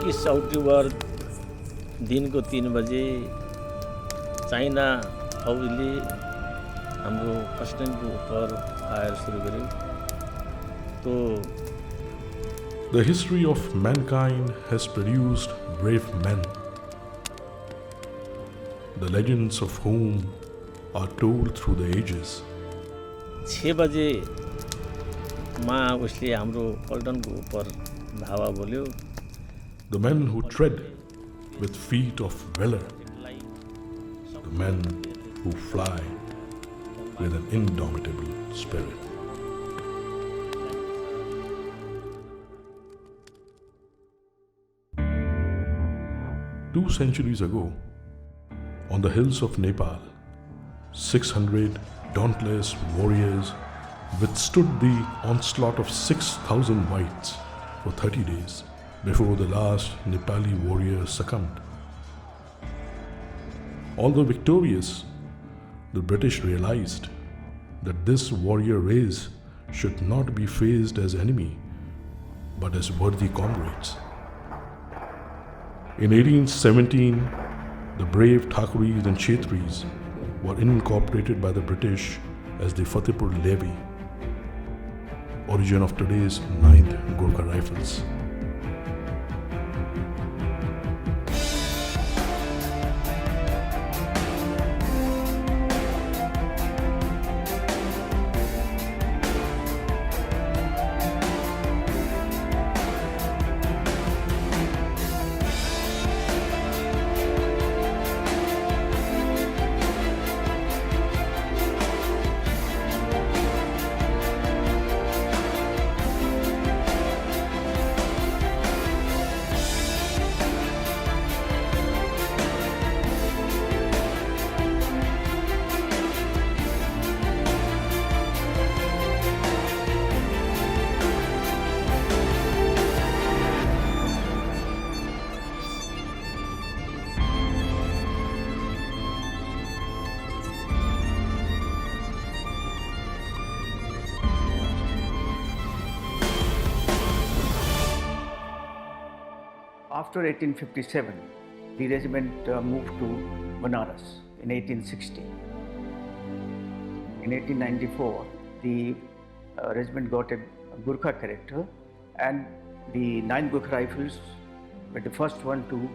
21 October दिनको 3 बजे China फौजले हाम्रो प्रेसिडेन्टको उपर फायर सुरु गर्यो। तो The history of mankind has produced brave men, the legends of whom are told through the ages. 6 बजे मा उसले हाम्रो पल्टनको उपर धावा बोल्यो। The men who tread with feet of valor, the men who fly with an indomitable spirit. Two centuries ago, on the hills of Nepal, 600 dauntless warriors withstood the onslaught of 6,000 whites for 30 days before the last Nepali warrior succumbed. Although victorious, the British realized that this warrior race should not be faced as enemy, but as worthy comrades. In 1817, the brave Thakuris and Kshetris were incorporated by the British as the Fatehpur Levy, origin of today's 9th Gurkha Rifles. After 1857, the regiment moved to Banaras in 1860. In 1894, the regiment got a Gurkha character, and the 9th Gurkha Rifles were the first one to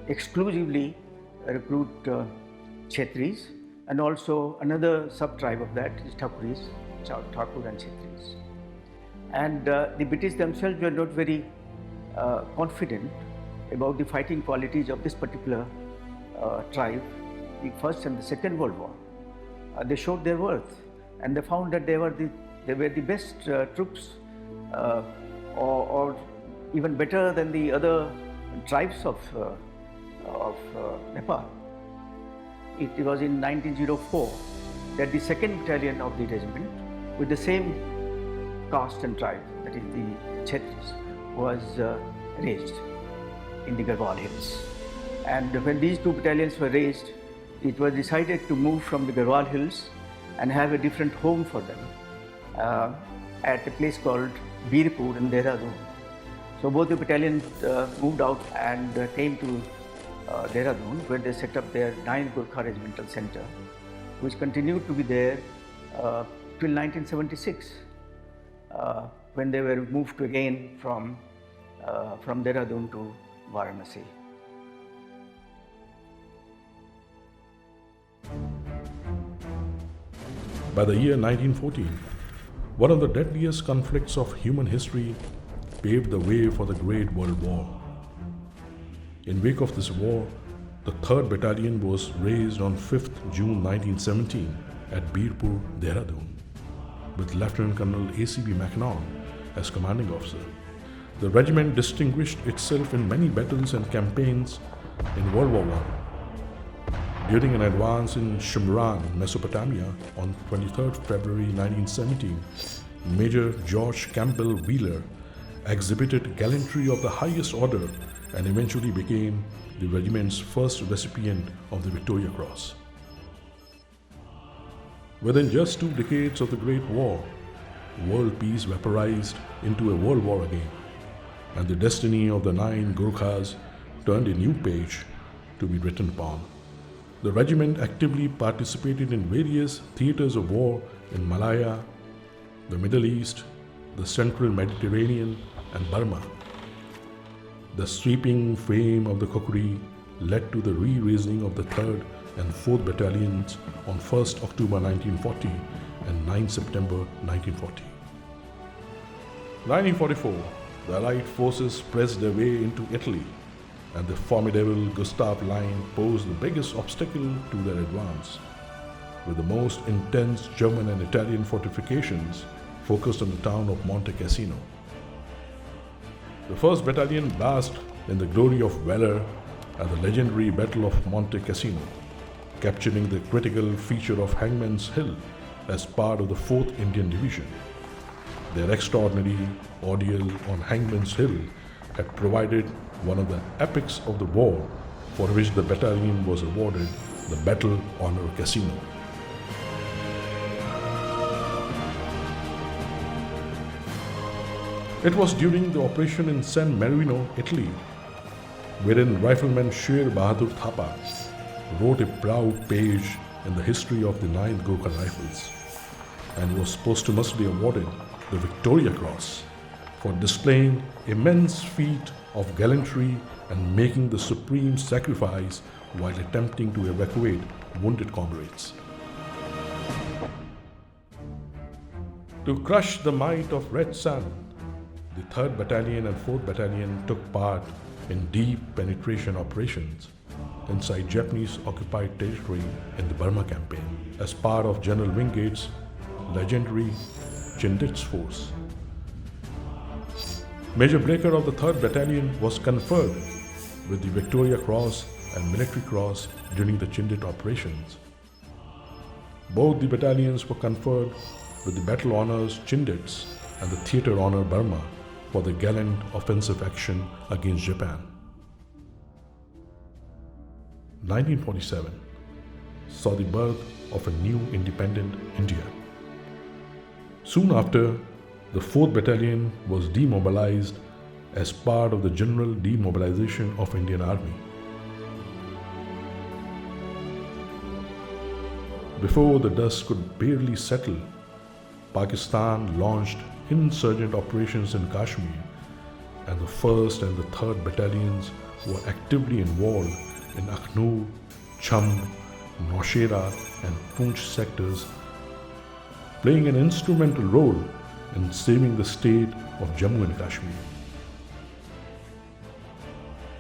exclusively recruit Kshetris, and also another sub-tribe of that is Thakuris, Thakur and Kshetris. And the British themselves were not very confident about the fighting qualities of this particular tribe. The First and the Second World War, they showed their worth, and they found that they were the best troops, or even better than the other tribes of Nepal. It was in 1904 that the 2nd Battalion of the regiment, with the same caste and tribe, that is the Kshetris, was raised in the Garhwal Hills. And when these 2 battalions were raised, it was decided to move from the Garhwal Hills and have a different home for them at a place called Birpur in Dehradun. So both the battalions moved out and came to Dehradun, where they set up their 9th Gurkha Regimental Center, which continued to be there till 1976, when they were moved again from Dehradun to Varanasi. By the year 1914, one of the deadliest conflicts of human history paved the way for the Great World War. In wake of this war, the 3rd Battalion was raised on 5th June 1917 at Birpur, Dehradun, with Lieutenant Colonel A.C.B. Macnaghten as commanding officer. The regiment distinguished itself in many battles and campaigns in World War I. During an advance in Shimran, Mesopotamia on 23rd February 1917, Major George Campbell Wheeler exhibited gallantry of the highest order and eventually became the regiment's first recipient of the Victoria Cross. Within just 2 decades of the Great War, world peace vaporized into a world war again. and the destiny of the 9 Gurkhas turned a new page to be written upon. The regiment actively participated in various theatres of war in Malaya, the Middle East, the Central Mediterranean, and Burma. The sweeping fame of the Kukri led to the re-raising of the 3rd and 4th Battalions on 1st October 1940 and 9 September 1940. 1944, the Allied forces pressed their way into Italy, and the formidable Gustav Line posed the biggest obstacle to their advance, with the most intense German and Italian fortifications focused on the town of Monte Cassino. The 1st Battalion basked in the glory of valor at the legendary Battle of Monte Cassino, capturing the critical feature of Hangman's Hill as part of the 4th Indian Division. Their extraordinary ordeal on Hangman's Hill had provided one of the epics of the war, for which the battalion was awarded the Battle Honor Cassino. It was during the operation in San Marino, Italy, wherein rifleman Sher Bahadur Thapa wrote a proud page in the history of the 9th Gurkha Rifles and was posthumously awarded the Victoria Cross for displaying immense feat of gallantry and making the supreme sacrifice while attempting to evacuate wounded comrades. To crush the might of Red Sun, the 3rd Battalion and 4th Battalion took part in deep penetration operations inside Japanese-occupied territory in the Burma campaign as part of General Wingate's legendary Chindit's force. Major Breaker of the 3rd Battalion was conferred with the Victoria Cross and Military Cross during the Chindit operations. Both the battalions were conferred with the Battle Honours Chindits and the Theatre Honour Burma for the gallant offensive action against Japan. 1947 saw the birth of a new independent India. Soon after, the 4th Battalion was demobilized as part of the general demobilization of Indian Army. Before the dust could barely settle, Pakistan launched insurgent operations in Kashmir, and the 1st and the 3rd Battalions were actively involved in Akhnur, Cham, Naushera and Poonch sectors, playing an instrumental role in saving the state of Jammu and Kashmir.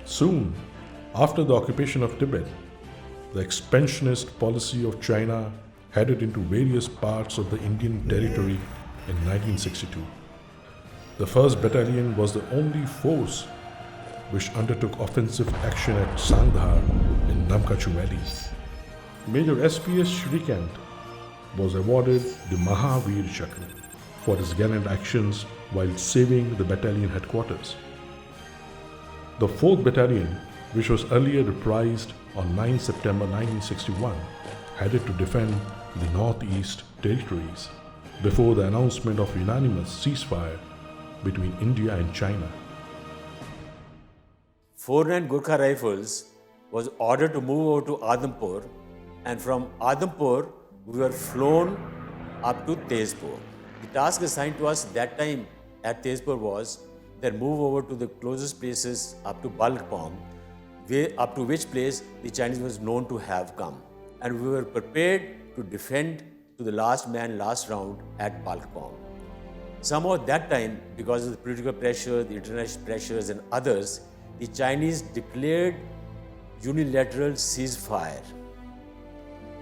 Soon after the occupation of Tibet, the expansionist policy of China headed into various parts of the Indian territory in 1962. The 1st Battalion was the only force which undertook offensive action at Sangdhar in Namkachu Valley. Major SPS Shrikant was awarded the Mahavir Chakra for his gallant actions while saving the battalion headquarters. The 4th Battalion, which was earlier reprised on 9 September 1961, headed to defend the Northeast Territories before the announcement of unanimous ceasefire between India and China. 4th Gurkha Rifles was ordered to move over to Adampur, and from Adampur we were flown up to Tezpur. The task assigned to us that time at Tezpur was then move over to the closest places up to Balkpong, up to which place the Chinese was known to have come. And we were prepared to defend to the last man, last round at Balkpong. Somehow that time, because of the political pressure, the international pressures and others, the Chinese declared unilateral ceasefire.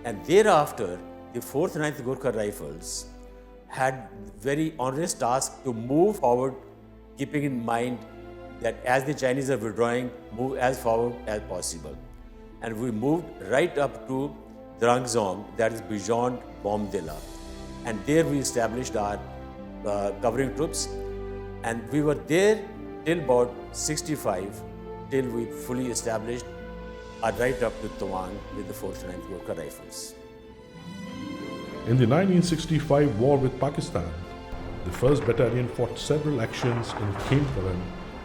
And thereafter, the 4th and 9th Gurkha Rifles had very onerous task to move forward, keeping in mind that as the Chinese are withdrawing, move as forward as possible. And we moved right up to Drangzong, that is beyond Bomdila. And there we established our covering troops. And we were there till about 65, till we fully established our right up to Tawang with the 4th and 9th Gurkha Rifles. In the 1965 war with Pakistan, the 1st Battalion fought several actions in Khenkaran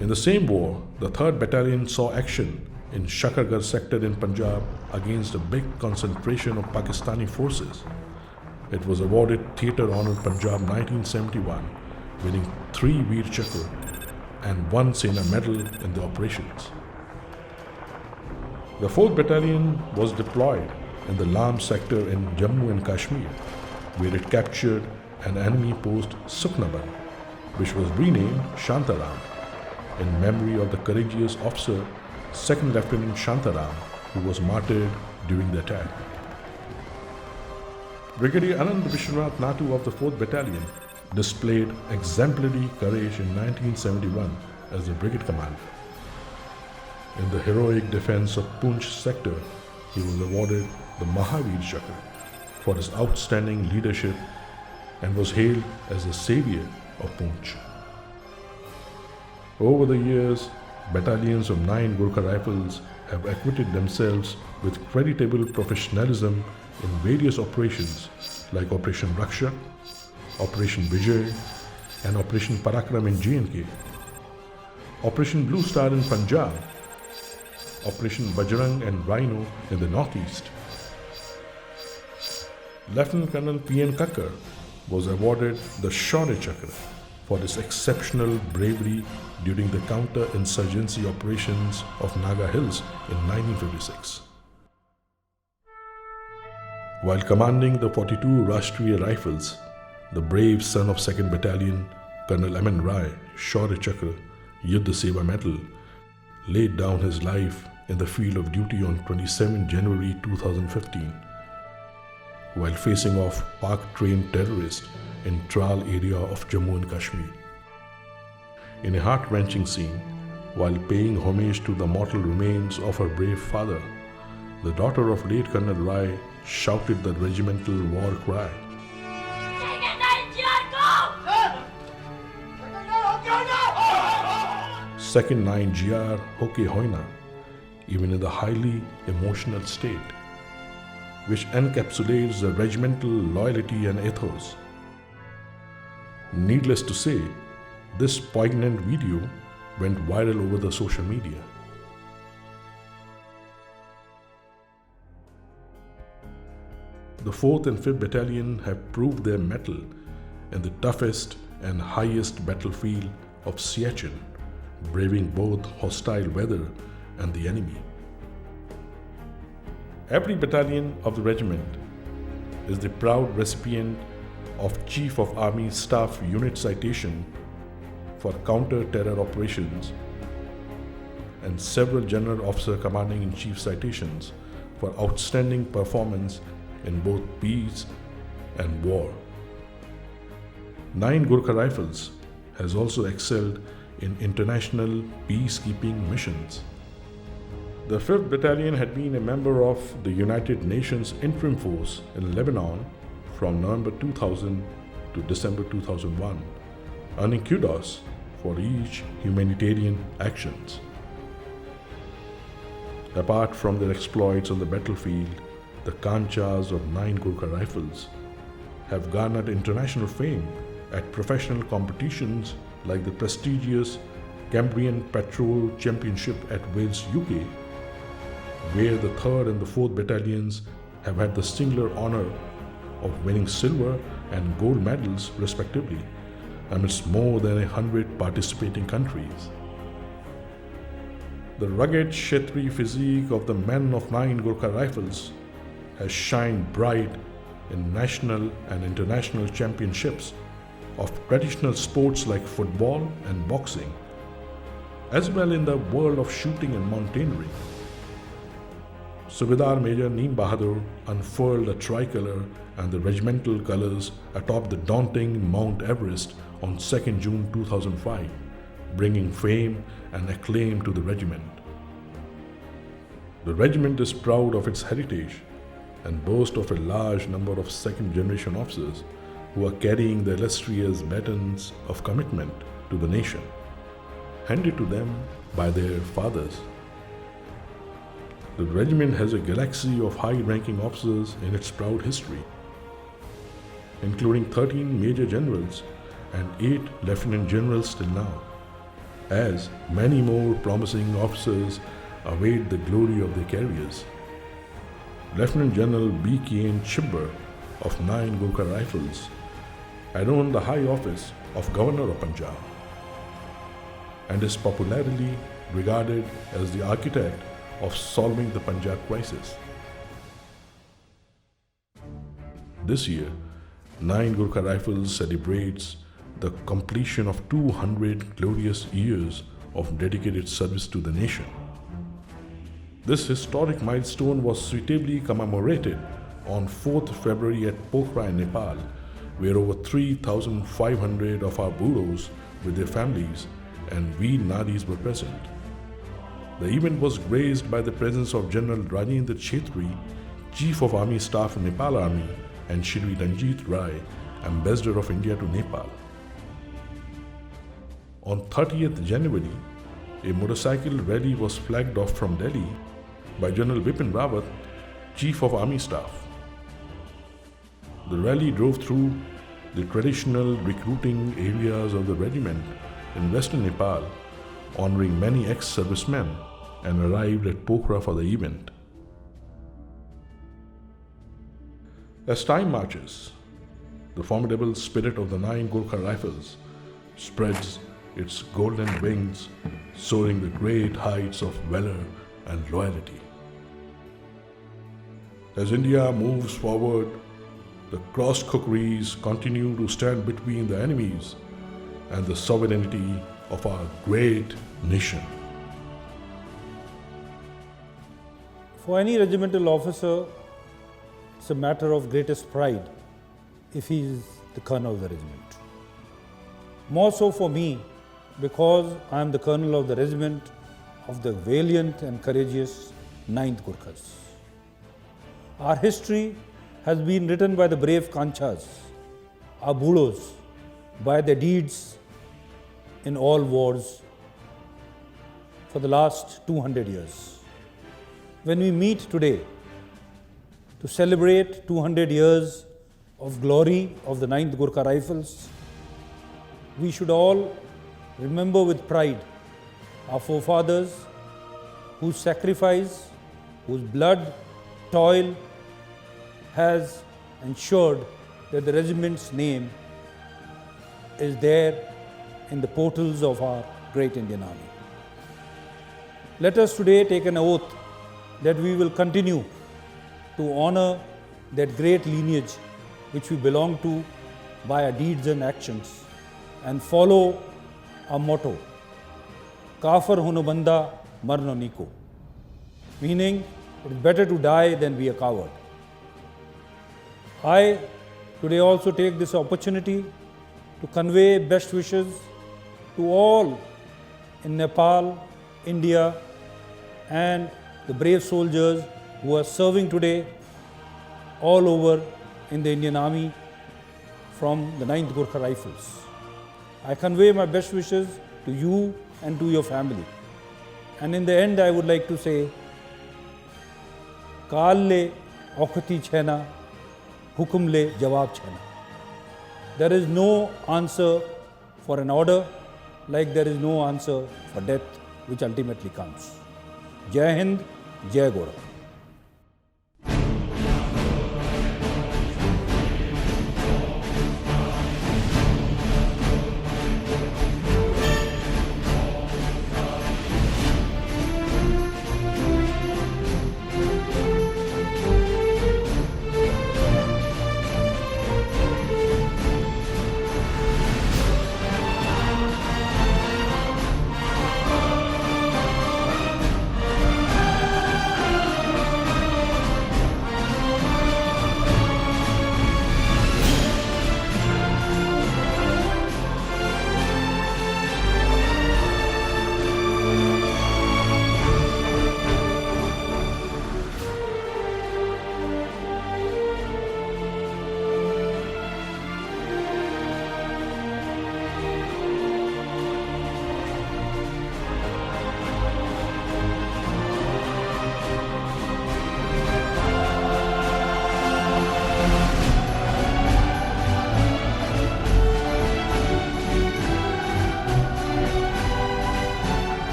In the same war, the 3rd Battalion saw action in Shakargarh sector in Punjab against a big concentration of Pakistani forces. It was awarded Theatre Honour Punjab 1971, winning 3 Veer Chakra and 1 Sena Medal in the operations. The 4th Battalion was deployed in the Lam sector in Jammu and Kashmir, where it captured an enemy post Sukhnaban, which was renamed Shantaram, in memory of the courageous officer 2nd Lieutenant Shantaram, who was martyred during the attack. Brigadier Anand Vishwanath Natu of the 4th Battalion displayed exemplary courage in 1971 as the brigade commander. In the heroic defense of Poonch sector, he was awarded the Mahavir Chakra for his outstanding leadership and was hailed as the savior of Poonch. Over the years, battalions of 9 Gurkha Rifles have acquitted themselves with creditable professionalism in various operations like Operation Raksha, Operation Vijay, and Operation Parakram in J&K, Operation Blue Star in Punjab, Operation Bajrang and Rhino in the Northeast. Lieutenant Colonel P.N. Kakkar was awarded the Shaurya Chakra for his exceptional bravery during the counter-insurgency operations of Naga Hills in 1956. While commanding the 42 Rashtriya Rifles, the brave son of 2nd Battalion, Colonel M.N. Rai, Shaurya Chakra, Yuddha Seva Medal, laid down his life in the field of duty on 27 January 2015, while facing off Pak-trained terrorists in Tral area of Jammu and Kashmir. In a heart-wrenching scene, while paying homage to the mortal remains of her brave father, the daughter of late Colonel Rai shouted the regimental war cry. Second 9 GR Hoke Hoina, even in the highly emotional state, which encapsulates the regimental loyalty and ethos. Needless to say, this poignant video went viral over the social media. The 4th and 5th Battalion have proved their mettle in the toughest and highest battlefield of Siachen, braving both hostile weather and the enemy. Every battalion of the regiment is the proud recipient of Chief of Army Staff Unit Citation for counter-terror operations and several General Officer Commanding-in-Chief citations for outstanding performance in both peace and war. 9 Gurkha Rifles has also excelled in international peacekeeping missions. The 5th Battalion had been a member of the United Nations Interim Force in Lebanon from November 2000 to December 2001, earning kudos for each humanitarian actions. Apart from their exploits on the battlefield, the Kanchas of 9 Gurkha Rifles have garnered international fame at professional competitions like the prestigious Cambrian Patrol Championship at Wales, UK, where the 3rd and the 4th Battalions have had the singular honor of winning silver and gold medals respectively amidst more than 100 participating countries. The rugged Kshetri physique of the men of 9 Gurkha Rifles has shined bright in national and international championships of traditional sports like football and boxing, as well in the world of shooting and mountaineering. Subedar Major Neem Bahadur unfurled a tricolor and the regimental colors atop the daunting Mount Everest on 2nd June 2005, bringing fame and acclaim to the regiment. The regiment is proud of its heritage and boasts of a large number of second-generation officers who are carrying the illustrious batons of commitment to the nation, handed to them by their fathers. The regiment has a galaxy of high-ranking officers in its proud history, including 13 major generals and 8 lieutenant generals till now. as many more promising officers await the glory of their careers. Lieutenant General B.K.N. Chibber of 9 Gurkha Rifles had owned the high office of Governor of Punjab and is popularly regarded as the architect of solving the Punjab crisis. This year, 9 Gurkha Rifles celebrates the completion of 200 glorious years of dedicated service to the nation. This historic milestone was suitably commemorated on 4th February at Pokhara in Nepal, where over 3,500 of our Budos with their families and Veer Nadis were present. The event was graced by the presence of General Rajendra Chetri, Chief of Army Staff in Nepal Army, and Shri Ranjit Rai, Ambassador of India to Nepal. On 30th January, a motorcycle rally was flagged off from Delhi by General Bipin Rawat, Chief of Army Staff. The rally drove through the traditional recruiting areas of the regiment in western Nepal, honoring many ex-servicemen, and arrived at Pokhara for the event. As time marches, the formidable spirit of the 9 Gurkha Rifles spreads its golden wings, soaring the great heights of valor and loyalty. As India moves forward, the cross cookeries continue to stand between the enemies and the sovereignty of our great nation. For any regimental officer, it's a matter of greatest pride if he is the colonel of the regiment. More so for me, because I am the colonel of the regiment of the valiant and courageous 9th Gurkhas. Our history has been written by the brave Kanchas, our Budos, by their deeds in all wars for the last 200 years. When we meet today to celebrate 200 years of glory of the 9th Gurkha Rifles, we should all remember with pride our forefathers whose sacrifice, whose blood, toil has ensured that the regiment's name is there in the portals of our great Indian Army. Let us today take an oath that we will continue to honor that great lineage which we belong to by our deeds and actions, and follow our motto, Kafir hono banda marno niko, meaning it is better to die than be a coward. I today also take this opportunity to convey best wishes to all in Nepal, India, and the brave soldiers who are serving today all over in the Indian Army from the 9th Gurkha Rifles. I convey my best wishes to you and to your family. And in the end, I would like to say, Kaal le aukhati chhena, hukum le jawab chhena. There is no answer for an order like there is no answer for death which ultimately comes. Jai Hind, Jai Gaurav.